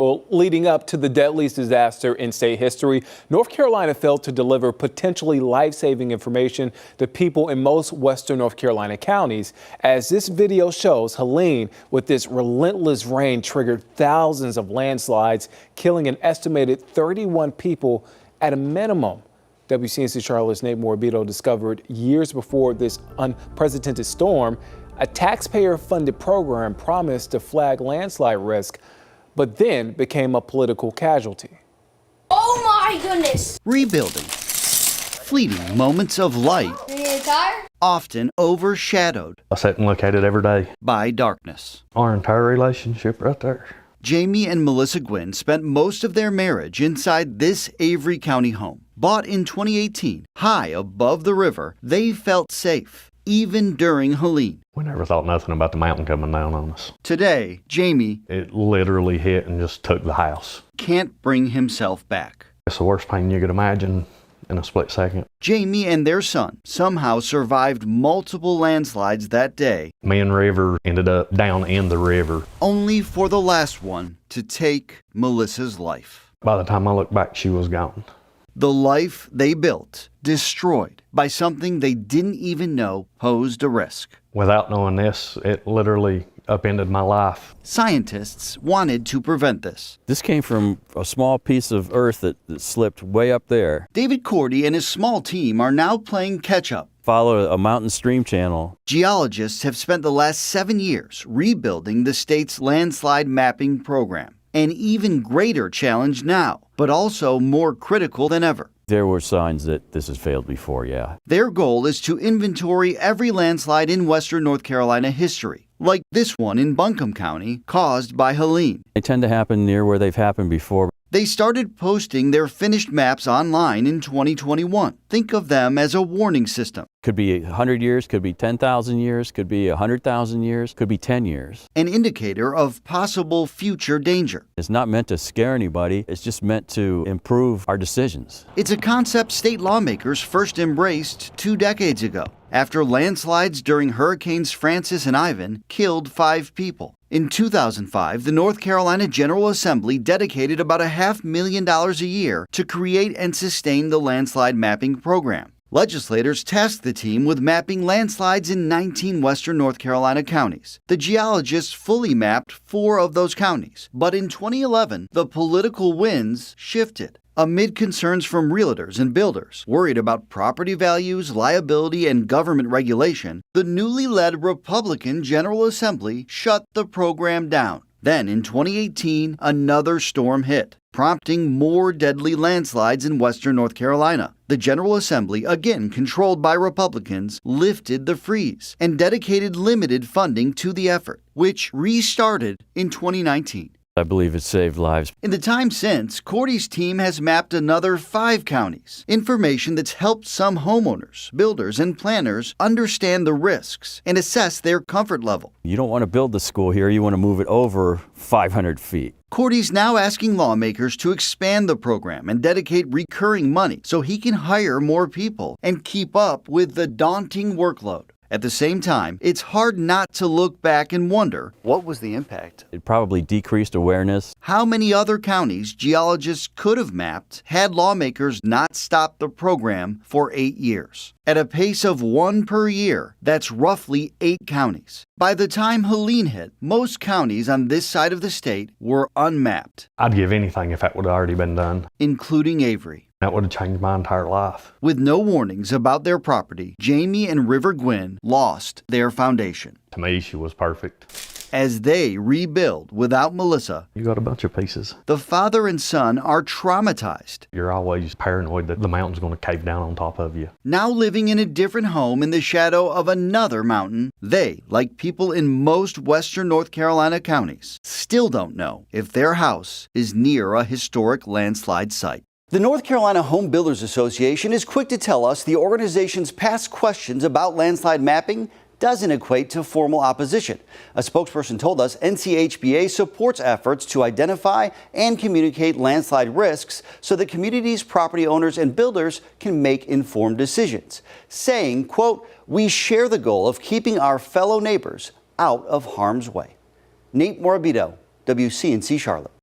Well, leading up to the deadliest disaster in state history, North Carolina failed to deliver potentially life-saving information to people in most western North Carolina counties. As this video shows, Helene, with this relentless rain, triggered thousands of landslides, killing an estimated 31 people at a minimum. WCNC Charlotte's Nate Morabito discovered years before this unprecedented storm, a taxpayer-funded program promised to flag landslide risk, but then became a political casualty. Oh my goodness! Rebuilding. Fleeting moments of light, often overshadowed. I sit and look at it every day. By darkness. Our entire relationship right there. Jamie and Melissa Gwynn spent most of their marriage inside this Avery County home. Bought in 2018, high above the river, they felt safe, even during Helene. We never thought nothing about the mountain coming down on us. Today, Jamie, it literally hit and just took the house. Can't bring himself back. It's the worst pain you could imagine in a split second. Jamie and their son somehow survived multiple landslides that day. Me and River ended up down in the river. Only for the last one to take Melissa's life. By the time I looked back, she was gone. The life they built destroyed by something they didn't even know posed a risk. Without knowing this, it literally upended my life. Scientists wanted to prevent this. This came from a small piece of earth that slipped way up there. David Cordy and his small team are now playing catch-up. Follow a mountain stream channel. Geologists have spent the last 7 years rebuilding the state's landslide mapping program. An even greater challenge now, but also more critical than ever. There were signs that this has failed before, yeah. Their goal is to inventory every landslide in western North Carolina history, like this one in Buncombe County, caused by Helene. They tend to happen near where they've happened before. They started posting their finished maps online in 2021. Think of them as a warning system. Could be 100 years, could be 10,000 years, could be 100,000 years, could be 10 years. An indicator of possible future danger. It's not meant to scare anybody, it's just meant to improve our decisions. It's a concept state lawmakers first embraced 2 decades ago, after landslides during Hurricanes Francis and Ivan killed 5 people. In 2005, the North Carolina General Assembly dedicated about $500,000 a year to create and sustain the landslide mapping program. Legislators tasked the team with mapping landslides in 19 western North Carolina counties. The geologists fully mapped 4 of those counties, but in 2011, the political winds shifted. Amid concerns from realtors and builders worried about property values, liability, and government regulation, the newly led Republican General Assembly shut the program down. Then, in 2018, another storm hit, prompting more deadly landslides in western North Carolina. The General Assembly, again controlled by Republicans, lifted the freeze and dedicated limited funding to the effort, which restarted in 2019. I believe it saved lives. In the time since, Cordy's team has mapped another 5 counties. Information that's helped some homeowners, builders, and planners understand the risks and assess their comfort level. You don't want to build the school here, you want to move it over 500 feet. Cordy's now asking lawmakers to expand the program and dedicate recurring money so he can hire more people and keep up with the daunting workload. At the same time, it's hard not to look back and wonder, what was the impact? It probably decreased awareness. How many other counties geologists could have mapped had lawmakers not stopped the program for 8 years? At a pace of 1 per year, that's roughly 8 counties. By the time Helene hit, most counties on this side of the state were unmapped. I'd give anything if that would have already been done. Including Avery. That would have changed my entire life. With no warnings about their property, Jamie and River Gwynn lost their foundation. To me, she was perfect. As they rebuild without Melissa, you got a bunch of pieces. The father and son are traumatized. You're always paranoid that the mountain's going to cave down on top of you. Now living in a different home in the shadow of another mountain, they, like people in most western North Carolina counties, still don't know if their house is near a historic landslide site. The North Carolina Home Builders Association is quick to tell us the organization's past questions about landslide mapping doesn't equate to formal opposition. A spokesperson told us NCHBA supports efforts to identify and communicate landslide risks so that communities, property owners, and builders can make informed decisions, saying, quote, "We share the goal of keeping our fellow neighbors out of harm's way." Nate Morabito, WCNC Charlotte.